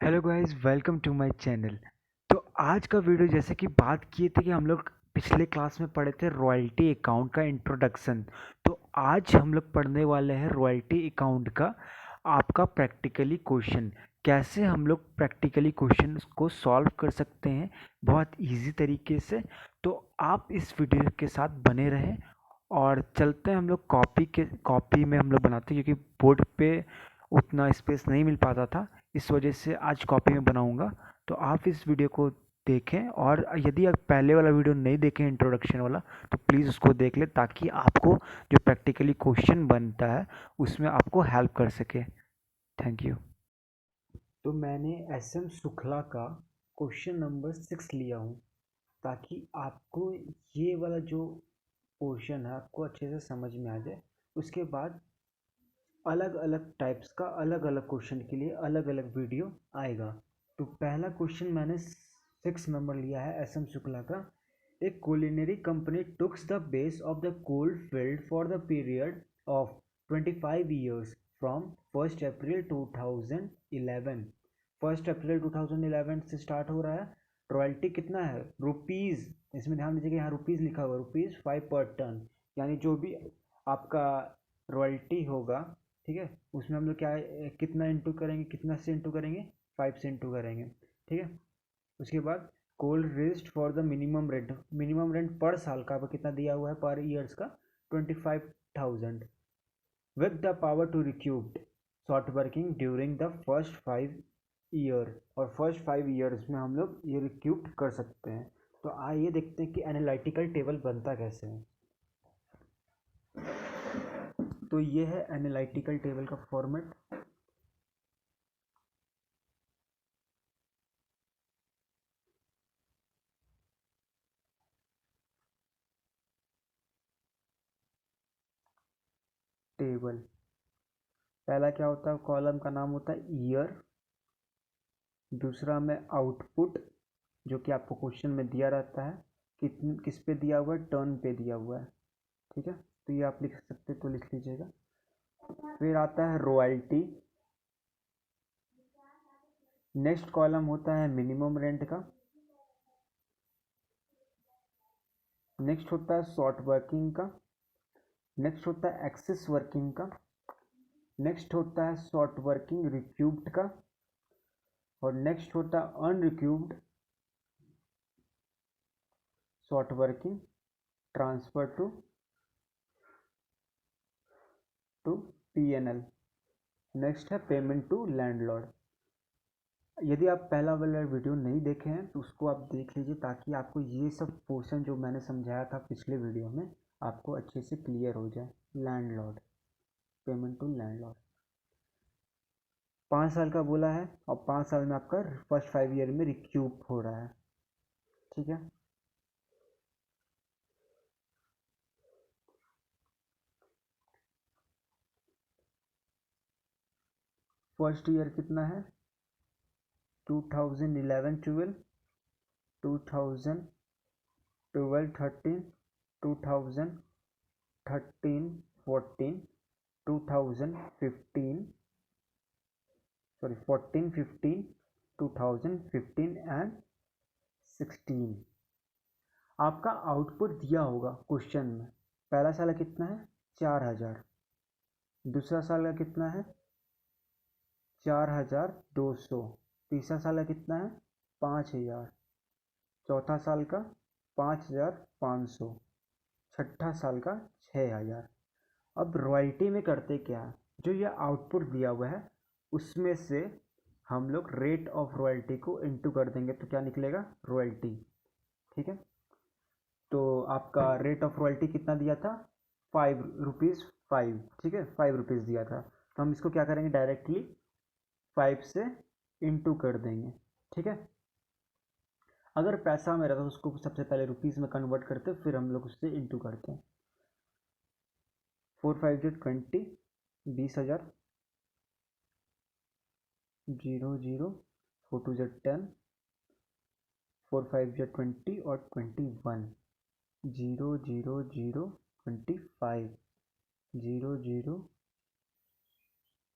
Hello guys, welcome to my channel. तो आज का वीडियो जैसे कि बात किए थे कि हम लोग पिछले क्लास में पढ़े थे रॉयल्टी अकाउंट का इंट्रोडक्शन। तो आज हम लोग पढ़ने वाले हैं रॉयल्टी अकाउंट का आपका प्रैक्टिकली क्वेश्चन। कैसे हम लोग प्रैक्टिकली क्वेश्चन को सॉल्व कर सकते हैं बहुत इजी तरीके से। तो आप इस वीडियो के साथ बने रहें और चलते हैं हम लोग कॉपी में हम लोग बनाते हैं, क्योंकि बोर्ड पे उतना स्पेस नहीं मिल पाता था, इस वजह से आज कॉपी में बनाऊंगा। तो आप इस वीडियो को देखें, और यदि आप पहले वाला वीडियो नहीं देखें इंट्रोडक्शन वाला, तो प्लीज़ उसको देख लें ताकि आपको जो प्रैक्टिकली क्वेश्चन बनता है उसमें आपको हेल्प कर सके। Thank you. तो मैंने एस एम शुक्ला का क्वेश्चन नंबर 6 लिया हूँ, ताकि आपको ये वाला जो पोर्शन है आपको अच्छे से समझ में आ जाए। उसके बाद अलग अलग टाइप्स का अलग अलग क्वेश्चन के लिए अलग अलग वीडियो आएगा। तो पहला क्वेश्चन मैंने 6 नंबर लिया है एस एम शुक्ला का। एक culinary company took the base of the coal field for the period of 25 years from 1 अप्रैल 2011। 1 अप्रैल 2011 से स्टार्ट हो रहा है। रॉयल्टी कितना है? रुपीज़, इसमें ध्यान दीजिए कि यहाँ रुपीज़ लिखा हुआ है, ₹5 पर टन। यानी जो भी आपका रॉयल्टी होगा, ठीक है, उसमें हम लोग क्या कितना इंटू करेंगे, कितना से इंटू करेंगे, 5 से इंटू करेंगे। ठीक है। उसके बाद कोल रेस्ड फॉर द मिनिमम रेंट पर साल का आपको कितना दिया हुआ है, पर ईयर्स का 25,000 with the power to recouped short working during the first 5 year. और फर्स्ट 5 ईयर्स में हम लोग ये रिक्यूप्ड कर सकते हैं। तो आइए देखते हैं कि एनालिटिकल टेबल बनता कैसे है। तो ये है एनालिटिकल टेबल का फॉर्मेट। टेबल पहला क्या होता है, कॉलम का नाम होता है ईयर। दूसरा में आउटपुट, जो कि आपको क्वेश्चन में दिया रहता है, किस पे दिया हुआ है, टर्न पे दिया हुआ है। ठीक है, तो ये आप लिख सकते तो लिख लीजिएगा। फिर आता है रॉयल्टी। नेक्स्ट कॉलम होता है मिनिमम रेंट का। नेक्स्ट होता है शॉर्ट वर्किंग का। नेक्स्ट होता है एक्सेस वर्किंग का। नेक्स्ट होता है शॉर्ट वर्किंग रिक्यूब्ड का। और नेक्स्ट होता है unrecouped short working transfer to PNL. Next है पेमेंट टू लैंडलॉर्ड। यदि आप पहला वाला वीडियो नहीं देखे हैं तो उसको आप देख लीजिए, ताकि आपको ये सब पोर्शन जो मैंने समझाया था पिछले वीडियो में आपको अच्छे से क्लियर हो जाए। लैंडलॉर्ड, पेमेंट टू लैंडलॉर्ड 5 साल का बोला है, और 5 साल में आपका फर्स्ट 5 ईयर में रिक्यूप हो रहा है। ठीक है। फर्स्ट ईयर कितना है, 2011-12, 2012-13, 2013-14, 2015, सॉरी 14-15, 2015 एंड 16। आपका आउटपुट दिया होगा क्वेश्चन में। पहला साल का कितना है, 4,000। दूसरा साल का कितना है, 4,200। तीसरा साल का कितना है, 5,000। चौथा साल का 5,500। छठा साल का 6,000। अब रॉयल्टी में करते क्या है, जो ये आउटपुट दिया हुआ है उसमें से हम लोग रेट ऑफ रॉयल्टी को इनटू कर देंगे, तो क्या निकलेगा, रॉयल्टी। ठीक है। तो आपका रेट ऑफ रॉयल्टी कितना दिया था, ₹5। ठीक है, ₹5 दिया था। तो हम इसको क्या करेंगे, डायरेक्टली 5 से इंटू कर देंगे। ठीक है। अगर पैसा में रहता तो उसको सबसे पहले रुपीज़ में कन्वर्ट करते, फिर हम लोग उससे इंटू करते हैं। 4×5 = 20, 20,000। 0, 0, 4×2 = 10, 4×5 = 20 और 21। 0, 0, 0, 25। 0, 0,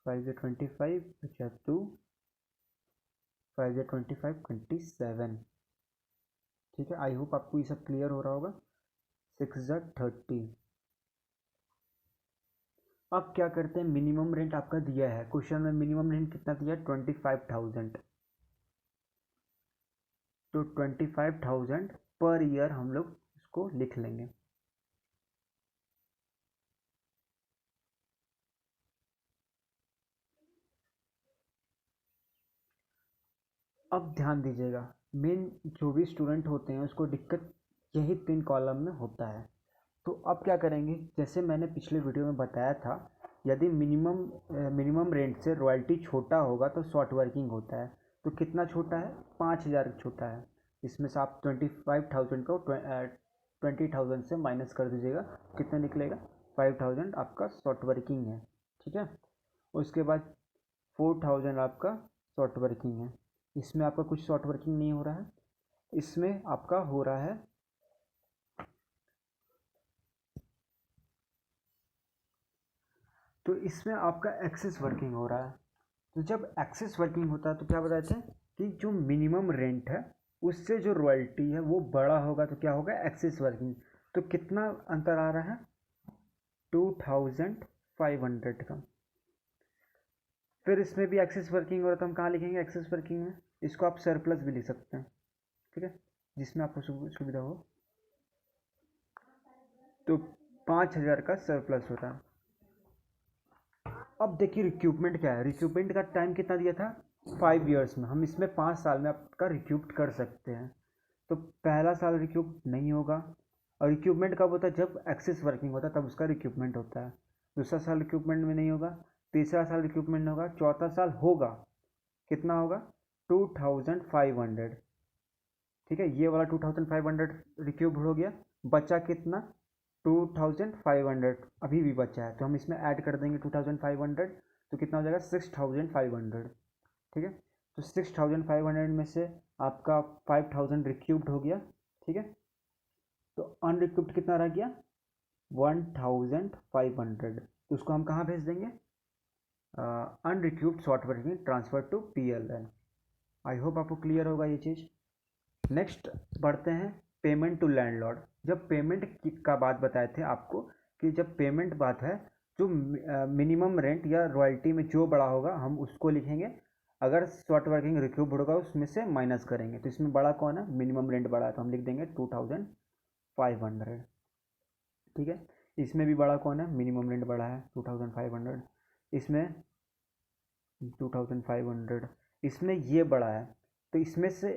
5 × 25 बचा 2, 5 या 25 27। ठीक है, आई होप आपको ये सब क्लियर हो रहा होगा। 6 या 30। अब क्या करते हैं, मिनिमम रेंट आपका दिया है क्वेश्चन में, मिनिमम रेंट कितना दिया है 25,000। तो 25,000 पर ईयर हम लोग इसको लिख लेंगे। अब ध्यान दीजिएगा, मेन जो भी स्टूडेंट होते हैं उसको दिक्कत यही 3 कॉलम में होता है। तो अब क्या करेंगे, जैसे मैंने पिछले वीडियो में बताया था, यदि मिनिमम रेंट से रॉयल्टी छोटा होगा तो शॉर्ट वर्किंग होता है। तो कितना छोटा है, 5,000 छोटा है। इसमें से आप 25,000 को 20,000 से माइनस कर दीजिएगा, कितना निकलेगा, 5,000 आपका शॉर्ट वर्किंग है। ठीक है, उसके बाद 4,000 आपका शॉर्ट वर्किंग है। इसमें आपका कुछ शॉर्ट वर्किंग नहीं हो रहा है, इसमें आपका हो रहा है तो इसमें आपका एक्सेस वर्किंग हो रहा है। तो जब एक्सेस वर्किंग होता है तो क्या बताते हैं कि जो मिनिमम रेंट है उससे जो रॉयल्टी है वो बड़ा होगा तो क्या होगा, एक्सेस वर्किंग। तो कितना अंतर आ रहा है, 2,500 का। फिर इसमें भी एक्सेस वर्किंग हो रहा है तो हम कहाँ लिखेंगे, एक्सेस वर्किंग में इसको आप सरप्लस भी लिख सकते हैं। ठीक है, जिसमें आपको सुविधा हो। तो 5,000 का सरप्लस होता है। अब देखिए रिक्यूपमेंट क्या है, रिक्यूपमेंट का टाइम कितना दिया था, 5 ईयर्स में। हम इसमें 5 साल में आपका रिक्यूप्ट कर सकते हैं। तो पहला साल रिक्यूप नहीं होगा, और रिक्यूपमेंट कब होता है, जब एक्सेस वर्किंग होता है तब उसका रिक्यूपमेंट होता है। दूसरा साल रिक्यूपमेंट में नहीं होगा, तीसरा साल रिक्यूपमेंट होगा, चौथा साल होगा, कितना होगा, 2,500। ठीक है, ये वाला 2,500 रिक्यूब हो गया, बचा कितना, 2,500 अभी भी बचा है, तो हम इसमें ऐड कर देंगे 2,500। तो कितना हो जाएगा, 6,500। ठीक है, तो 6,500 में से आपका 5,000 रिक्यूब्ड हो गया। ठीक है, तो अनरिक्यूब्ड कितना रह गया, 1,500। तो उसको हम कहाँ भेज देंगे, unrecouped short working transfer to PLN। I hope आपको क्लियर होगा ये चीज़। नेक्स्ट बढ़ते हैं, पेमेंट टू लैंडलॉर्ड। जब पेमेंट का बात बताए थे आपको कि जब पेमेंट बात है, जो मिनिमम रेंट या रॉयल्टी में जो बड़ा होगा हम उसको लिखेंगे, अगर शॉर्ट वर्किंग रिक्यूब होगा उसमें से माइनस करेंगे। तो इसमें बड़ा कौन है, मिनिमम रेंट बड़ा है, तो हम लिख देंगे 2,500। ठीक है, इसमें भी बड़ा कौन है, मिनिमम रेंट बड़ा है 2,500। इसमें 2,500, इसमें ये बड़ा है, तो इसमें से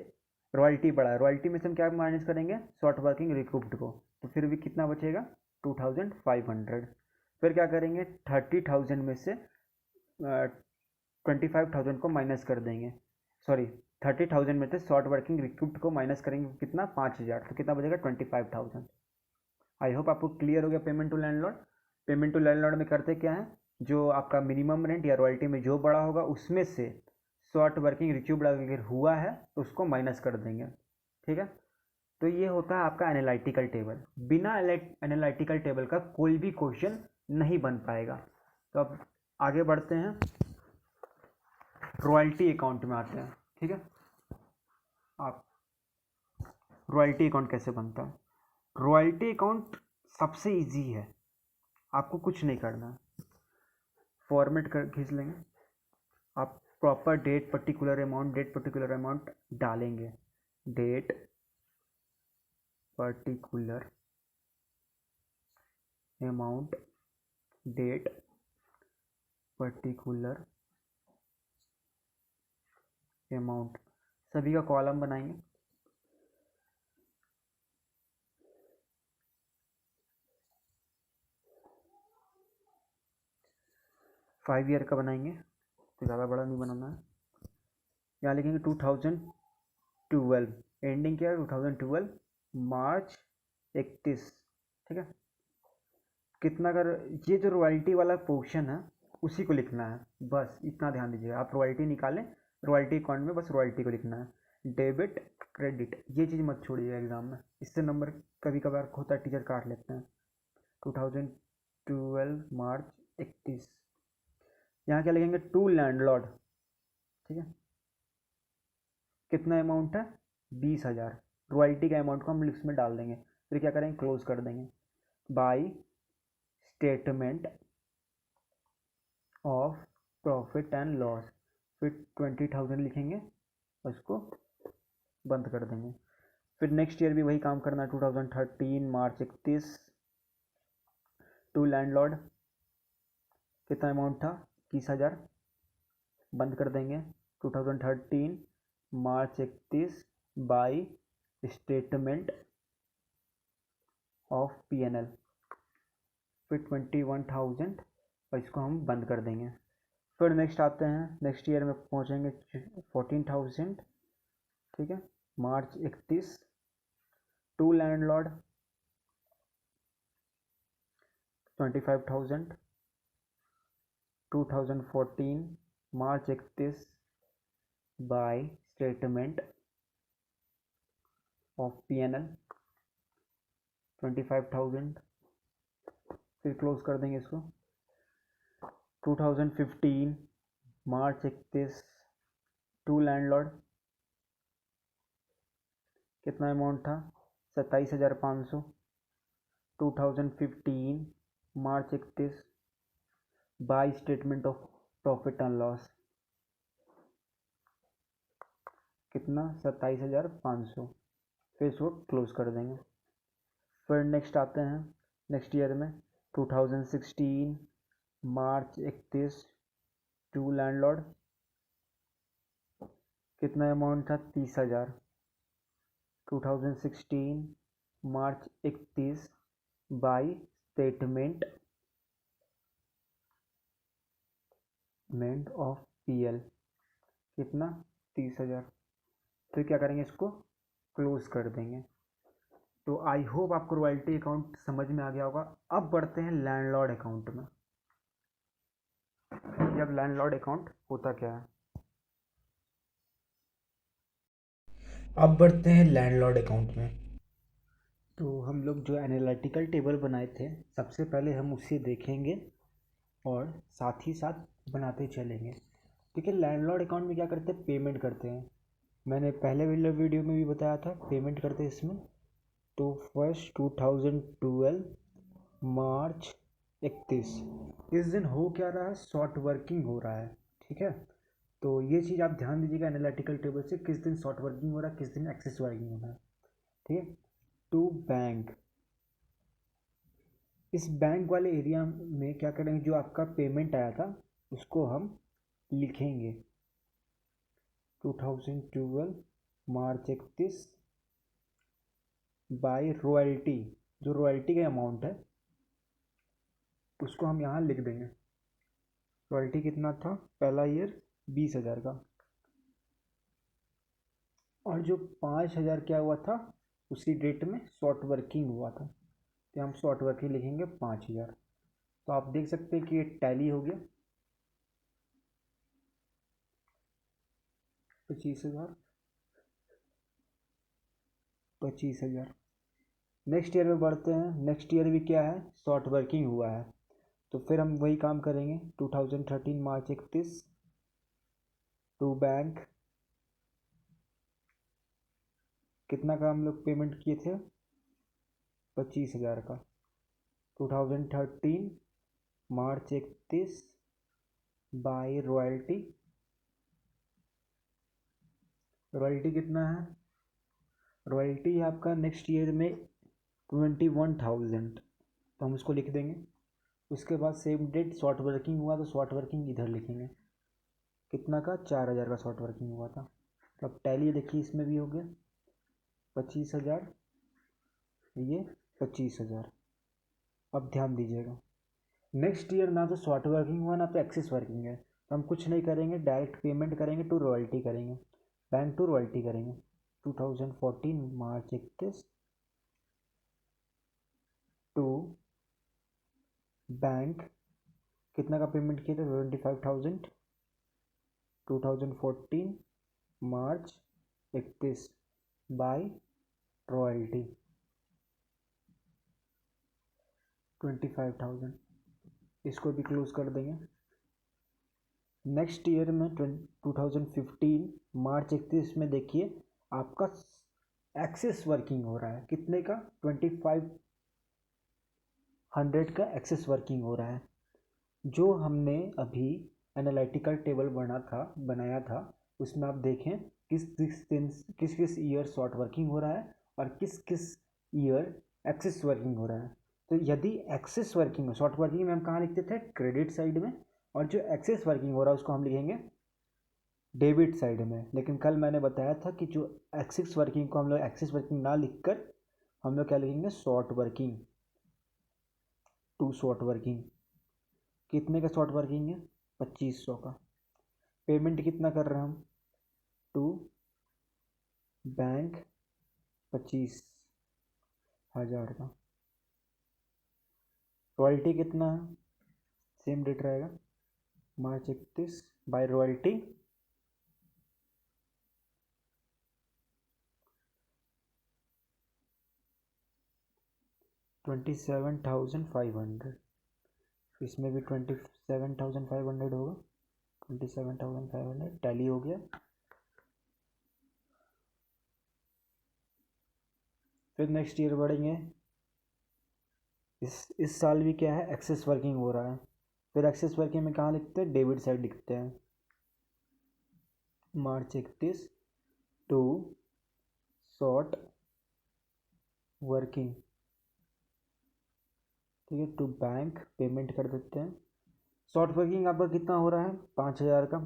रॉयल्टी बड़ा है, रॉयल्टी में से हम क्या माइनस करेंगे, शॉर्ट वर्किंग रिकूप्ड को, तो फिर भी कितना बचेगा, 2,500। फिर क्या करेंगे, 30,000 में से 25,000 को माइनस कर देंगे, सॉरी 30,000 में से शॉर्ट वर्किंग रिक्रूप्ड को माइनस करेंगे, कितना, 5,000। तो कितना बचेगा, 25,000। आई होप आपको क्लियर हो गया payment to landlord. Payment to landlord में करते क्या है, जो आपका मिनिमम रेंट या रॉयल्टी में जो बड़ा होगा उसमें से शॉर्ट वर्किंग रिक्यूब्ड अगर हुआ है तो उसको माइनस कर देंगे। ठीक है, तो ये होता है आपका एनालिटिकल टेबल। बिना एनालिटिकल टेबल का कोई भी क्वेश्चन नहीं बन पाएगा। तो अब आगे बढ़ते हैं, रॉयल्टी अकाउंट में आते हैं। ठीक है, आप रॉयल्टी अकाउंट कैसे बनता है, रॉयल्टी अकाउंट सबसे इजी है, आपको कुछ नहीं करना है, फॉर्मेट कर खींच लेंगे, आप प्रॉपर डेट पर्टिकुलर अमाउंट डालेंगे, date particular amount, date particular amount, सभी का कॉलम बनाएंगे। फाइव ईयर का बनाएंगे, तो ज़्यादा बड़ा नहीं बनाना है। यहाँ लिखेंगे 2012, एंडिंग क्या है, 2012 मार्च 31। ठीक है, कितना कर, ये जो रॉयल्टी वाला पोर्शन है उसी को लिखना है, बस इतना ध्यान दीजिएगा। आप रॉयल्टी निकालें, रॉयल्टी अकाउंट में बस रॉयल्टी को लिखना है, डेबिट क्रेडिट ये चीज़ मत छोड़िएगा एग्जाम में, इससे नंबर कभी कभार होता है टीचर काट लेते हैं। 2012 मार्च 31, यहाँ क्या लिखेंगे, टू लैंडलॉर्ड। ठीक है, कितना अमाउंट है? 20,000। रॉयल्टी का अमाउंट को हम लिस्ट में डाल देंगे, फिर क्या करेंगे, क्लोज कर देंगे। Bye statement of profit and loss, फिर 20,000 लिखेंगे, उसको बंद कर देंगे। फिर नेक्स्ट ईयर भी वही काम करना है, 2013 मार्च 31 टू लैंडलॉर्ड, कितना अमाउंट था? 21,000, बंद कर देंगे। 2013 मार्च 31 बाय स्टेटमेंट ऑफ P&L, फिर 21,000 और इसको हम बंद कर देंगे। फिर नेक्स्ट आते हैं, नेक्स्ट ईयर में पहुंचेंगे 14,000, ठीक है, March 31 to landlord 25,000, 2014 March 31 by statement of P&L 25,000, फिर क्लोज कर देंगे इसको। 2015 मार्च 31 टू लैंडलॉर्ड, कितना अमाउंट था? 27,500, 2015 March 31 by statement of profit and loss, कितना? 27,500, फिर इसको क्लोज कर देंगे। फिर नेक्स्ट आते हैं, नेक्स्ट ईयर में 2016 मार्च 31 टू लैंडलॉर्ड, कितना अमाउंट था? 30,000, 2016 मार्च 31 बाय स्टेटमेंट ऑफ PL, कितना? 30,000, फिर क्या करेंगे, इसको क्लोज कर देंगे। तो आई होप आपको रॉयल्टी अकाउंट समझ में आ गया होगा। अब बढ़ते हैं लैंडलॉर्ड अकाउंट में। अब लैंडलॉर्ड अकाउंट होता क्या है? अब बढ़ते हैं लैंडलॉर्ड अकाउंट में। तो हम लोग जो एनालिटिकल टेबल बनाए थे, सबसे पहले हम उसे देखेंगे और साथ ही साथ बनाते चलेंगे। ठीक है, लैंडलॉर्ड अकाउंट में क्या करते हैं, पेमेंट करते हैं। मैंने पहले वाले वीडियो में भी बताया था पेमेंट करते हैं इसमें। तो फर्स्ट 2012 मार्च 31, इस दिन हो क्या रहा है, शॉर्ट वर्किंग हो रहा है। ठीक है, तो ये चीज़ आप ध्यान दीजिएगा एनालिटिकल टेबल से, किस दिन शॉर्ट वर्किंग हो रहा है, किस दिन एक्सेस वर्किंग हो रहा है। ठीक है, टू बैंक, इस बैंक वाले एरिया में क्या करेंगे, जो आपका पेमेंट आया था उसको हम लिखेंगे 2012 मार्च 31 बाय रॉयल्टी, जो रॉयल्टी का अमाउंट है उसको हम यहाँ लिख देंगे। रॉयल्टी कितना था पहला ईयर, 20,000 का, और जो 5,000 क्या हुआ था उसी डेट में शॉर्ट वर्किंग हुआ था, तो हम शॉर्ट वर्किंग लिखेंगे 5,000। तो आप देख सकते हैं कि ये टैली हो गया 25,000, 25,000। नेक्स्ट ईयर में बढ़ते हैं, नेक्स्ट ईयर भी क्या है, शॉर्ट वर्किंग हुआ है, तो फिर हम वही काम करेंगे। 2013 मार्च 31 टू बैंक, कितना का हम लोग पेमेंट किए थे, 25,000 का। 2013 मार्च 31 बाय रॉयल्टी, रॉयल्टी कितना है, रॉयल्टी आपका नेक्स्ट ईयर में 21,000, तो हम उसको लिख देंगे। उसके बाद सेम डेट शॉर्ट वर्किंग हुआ, तो शॉर्ट वर्किंग इधर लिखेंगे, कितना का, 4,000 का शॉर्ट वर्किंग हुआ था। तो अब टैली देखिए इसमें भी हो गया 25,000, ये 25,000। अब ध्यान दीजिएगा, नेक्स्ट ईयर ना तो शॉर्ट वर्किंग हुआ ना तो एक्सेस वर्किंग है, तो हम कुछ नहीं करेंगे, डायरेक्ट पेमेंट करेंगे टू रॉयल्टी करेंगे, बैंक टू रॉयल्टी करेंगे। 2014 मार्च 31 टू बैंक, कितना का पेमेंट किया था, 25,000। 2014 मार्च 31 बाय रॉयल्टी 25,000, इसको भी क्लोज कर देंगे। नेक्स्ट ईयर में 2015 मार्च 31 में देखिए आपका एक्सेस वर्किंग हो रहा है, कितने का, 2500 का एक्सेस वर्किंग हो रहा है। जो हमने अभी एनालिटिकल टेबल बनाया था उसमें आप देखें किस किस ईयर शॉर्ट वर्किंग हो रहा है और किस किस ईयर एक्सेस वर्किंग हो रहा है। तो यदि एक्सेस वर्किंग शॉर्ट वर्किंग में हम कहाँ लिखते थे, क्रेडिट साइड में, और जो एक्सेस वर्किंग हो रहा है उसको हम लिखेंगे डेबिट साइड में। लेकिन कल मैंने बताया था कि जो एक्सेस वर्किंग को हम लोग एक्सेस वर्किंग ना लिखकर हम लोग क्या लिखेंगे, short working, to short working. कितने का शॉर्ट वर्किंग है, 2500 का। पेमेंट कितना कर रहे हैं हम, टू बैंक 25,000 का। रॉयल्टी कितना है, सेम डेट रहेगा, मार्च 31 बाय रॉयल्टी 27,500। इसमें भी 27,500 होगा, 27,500 टैली हो गया। फिर नेक्स्ट ईयर बढ़ेंगे, इस साल भी क्या है, एक्सेस वर्किंग हो रहा है। फिर एक्सेस वर्किंग में कहाँ लिखते हैं, डेबिट साइड लिखते हैं, मार्च 31 टू शॉर्ट वर्किंग, ठीक है, टू बैंक पेमेंट कर देते हैं। शॉर्ट वर्किंग आपका कितना हो रहा है, 5,000 का।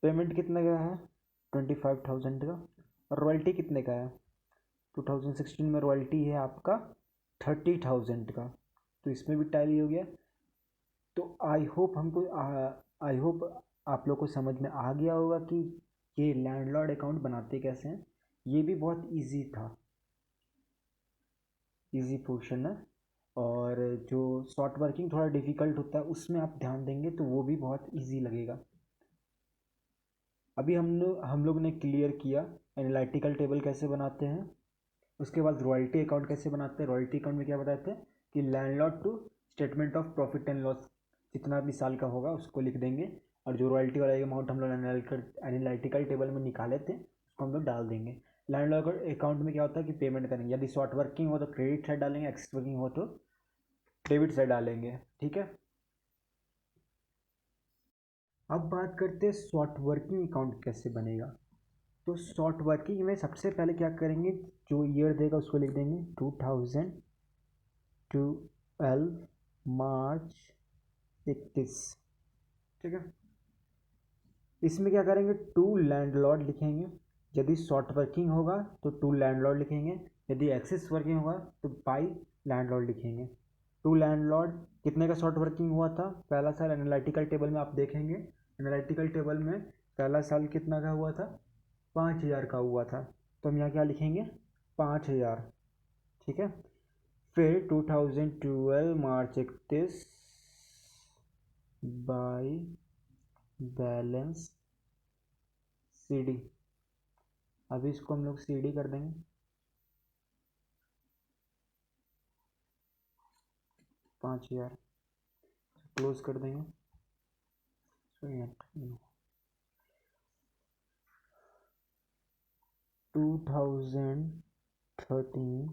पेमेंट कितने का है, 25,000 का। और रॉयल्टी कितने का है, 2016 में रॉयल्टी है आपका 30,000 का। तो इसमें भी टैली हो गया। तो आई होप आप लोग को समझ में आ गया होगा कि ये लैंडलॉर्ड अकाउंट बनाते कैसे हैं। ये भी बहुत इजी था, इजी पोर्शन है। और जो शॉर्ट वर्किंग थोड़ा डिफ़िकल्ट होता है उसमें आप ध्यान देंगे तो वो भी बहुत इजी लगेगा। अभी हम लोग ने क्लियर किया एनालिटिकल टेबल कैसे बनाते हैं। उसके बाद रॉयल्टी अकाउंट कैसे बनाते हैं। रॉयल्टी अकाउंट में क्या बताते हैं कि landlord to statement of profit and loss जितना भी साल का होगा उसको लिख देंगे, और जो रॉयल्टी वाला अमाउंट हम लोग एनालिटिकल टेबल में निकाले थे उसको हम लोग डाल देंगे। लैंडलॉर्ड अकाउंट में क्या होता है कि पेमेंट करेंगे, यदि शॉर्ट वर्किंग हो तो क्रेडिट साइड डालेंगे, एक्सेस वर्किंग हो तो डेबिट साइड डालेंगे, ठीक है। अब बात करते हैं शॉर्ट वर्किंग अकाउंट कैसे बनेगा। तो शॉर्ट वर्किंग में सबसे पहले क्या करेंगे, जो ईयर देगा उसको लिख देंगे 2012 मार्च 31, ठीक है। इसमें क्या करेंगे, टू लैंडलॉर्ड लिखेंगे। यदि शॉर्ट वर्किंग होगा तो टू लैंडलॉर्ड लिखेंगे, यदि एक्सेस वर्किंग होगा तो बाई लैंडलॉर्ड लिखेंगे। टू लैंडलॉर्ड कितने का शॉर्ट वर्किंग हुआ था, पहला साल एनालिटिकल टेबल में आप देखेंगे, एनालिटिकल टेबल में पहला साल कितना का हुआ था, 5,000 का हुआ था। तो हम यहाँ क्या लिखेंगे, 5,000, ठीक है। फिर 2012 मार्च 31 बाई बैलेंस सी डी। अभी इसको हम लोग सी डी कर देंगे, 5,000 क्लोज कर देंगे। 2013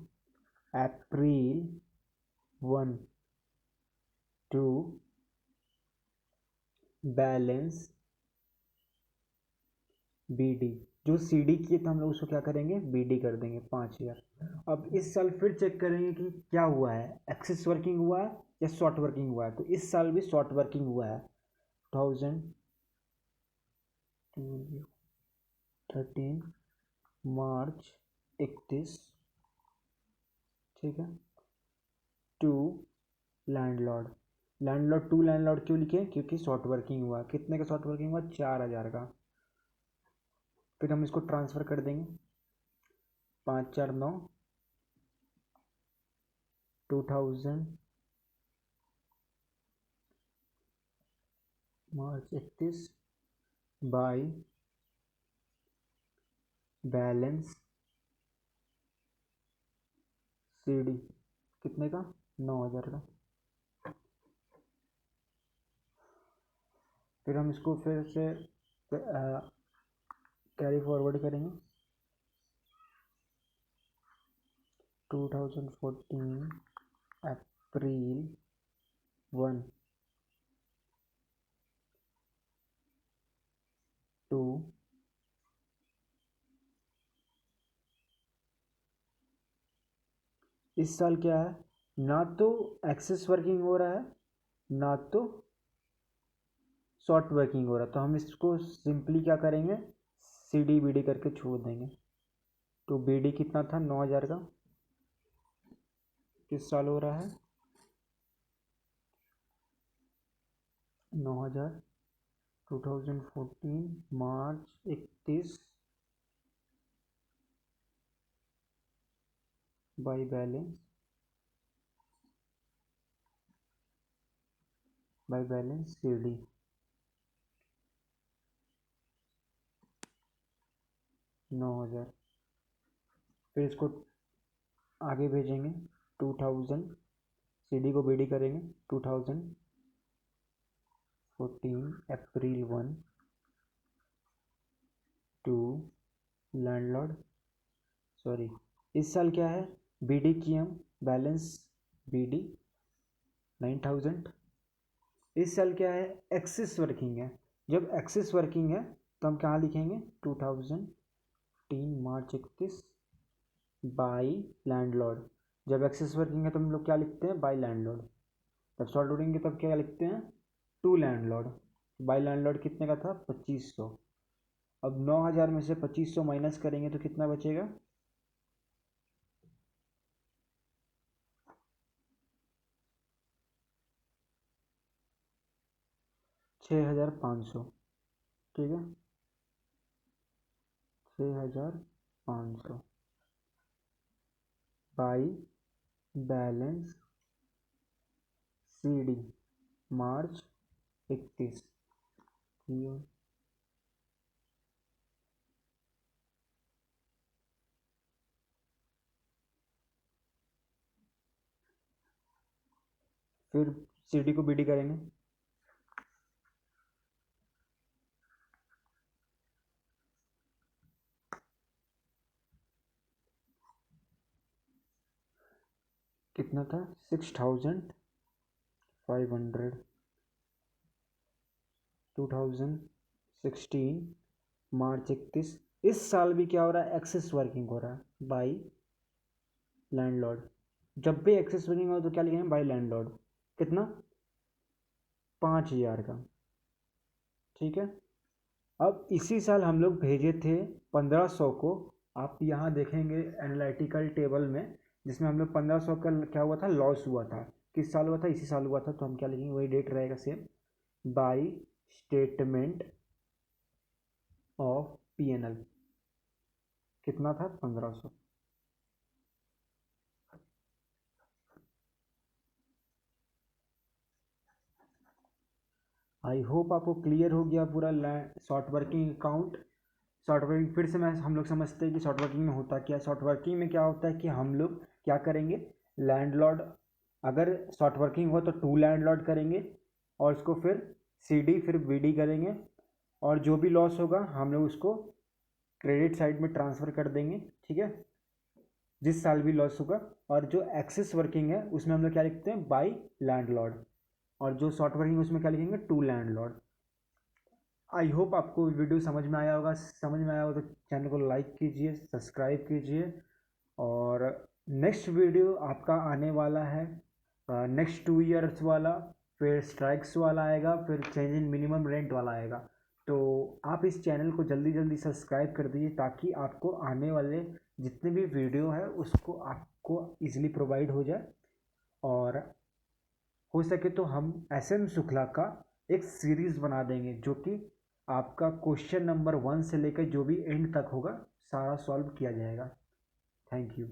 अप्रैल 1 टू बैलेंस बी डी। जो सी डी किए तो हम लोग उसको क्या करेंगे, बी डी कर देंगे, 5,000। अब इस साल फिर चेक करेंगे कि क्या हुआ है, एक्सेस वर्किंग हुआ है या शॉर्ट वर्किंग हुआ है। तो इस साल भी शॉर्ट वर्किंग हुआ है, 2013 मार्च 31, ठीक है, टू लैंडलॉर्ड। टू लैंडलॉर्ड क्यों लिखे, क्योंकि शॉर्ट वर्किंग हुआ। कितने का शॉर्ट वर्किंग हुआ, 4,000 का। फिर हम इसको ट्रांसफ़र कर देंगे, 5,4,9 2000 मार्च 31 बाई बैलेंस सी डी, कितने का, 9,000 का। फिर हम इसको फिर से कैरी फॉरवर्ड करेंगे 2014 अप्रैल 1 टू इस साल क्या है, ना तो एक्सेस वर्किंग हो रहा है ना तो शॉर्ट वर्किंग हो रहा है, तो हम इसको सिंपली क्या करेंगे, सी डी बी डी करके छोड़ देंगे। तो बी डी कितना था 9,000 का, किस साल हो रहा है 9,000 2014 March 31 by balance C D 9,000। फिर इसको आगे भेजेंगे 2000, सी डी को बी डी करेंगे 2014 अप्रैल 1 टू लैंडलॉर्ड, सॉरी इस साल क्या है, बी डी की हम बैलेंस बी डी 9,000। इस साल क्या है, एक्सेस वर्किंग है, जब एक्सेस वर्किंग है तो हम कहाँ लिखेंगे 2010 मार्च 31 बाई लैंडलॉर्ड। जब एक्सेस वर्किंग है तो हम लोग क्या लिखते हैं, बाई लैंडलॉर्ड। जब शॉर्ट लोडिंग है तब क्या लिखते हैं, टू लैंडलॉर्ड। बाई लैंडलॉर्ड कितने का था 2500। अब 9,000 में से 2500 माइनस करेंगे तो कितना बचेगा, 6,500। ठीक है 6,500 बाई बैलेंस सी डी मार्च 31। फिर सी डी को बी डी करेंगे कितना था 6,500 2016 मार्च 31। इस साल भी क्या हो रहा है, एक्सेस वर्किंग हो रहा है बाई लैंडलॉर्ड। जब भी एक्सेस वर्किंग हो तो क्या लिखेंगे, बाई लैंडलॉर्ड। कितना 5,000 का। ठीक है अब इसी साल हम लोग भेजे थे 1,500 को। आप यहाँ देखेंगे एनालिटिकल टेबल में, जिसमें हम लोग 1,500 का क्या हुआ था, लॉस हुआ था। किस साल हुआ था, इसी साल हुआ था, तो हम क्या लिखेंगे, वही डेट रहेगा same, by statement of P N L. कितना था 1,500। आई होप आपको क्लियर हो गया पूरा short working account. Short working फिर से मैं हम लोग समझते हैं कि शॉर्ट वर्किंग में होता क्या है। शॉर्ट वर्किंग में क्या होता है कि हम लोग क्या करेंगे, लैंडलॉर्ड अगर शॉर्ट वर्किंग हो तो टू लैंडलॉर्ड करेंगे और उसको फिर सी डी फिर बी डी करेंगे, और जो भी लॉस होगा हम लोग उसको क्रेडिट साइड में ट्रांसफ़र कर देंगे। ठीक है जिस साल भी लॉस होगा। और जो एक्सेस वर्किंग है उसमें हम लोग क्या लिखते हैं, बाई लैंडलॉर्ड। और जो शॉर्ट वर्किंग है उसमें क्या लिखेंगे, टू लैंडलॉर्ड। आई होप आपको वीडियो समझ में आया होगा। समझ में आया हो तो चैनल को लाइक कीजिए, सब्सक्राइब कीजिए। और नेक्स्ट वीडियो आपका आने वाला है नेक्स्ट 2 ईयर्स वाला, फिर स्ट्राइक्स वाला आएगा, फिर चेंज इन मिनिमम रेंट वाला आएगा। तो आप इस चैनल को जल्दी जल्दी सब्सक्राइब कर दीजिए, ताकि आपको आने वाले जितने भी वीडियो है उसको आपको इजीली प्रोवाइड हो जाए। और हो सके तो हम एस एम शुक्ला का एक सीरीज़ बना देंगे, जो कि आपका क्वेश्चन नंबर 1 से लेकर जो भी एंड तक होगा सारा सॉल्व किया जाएगा। Thank you.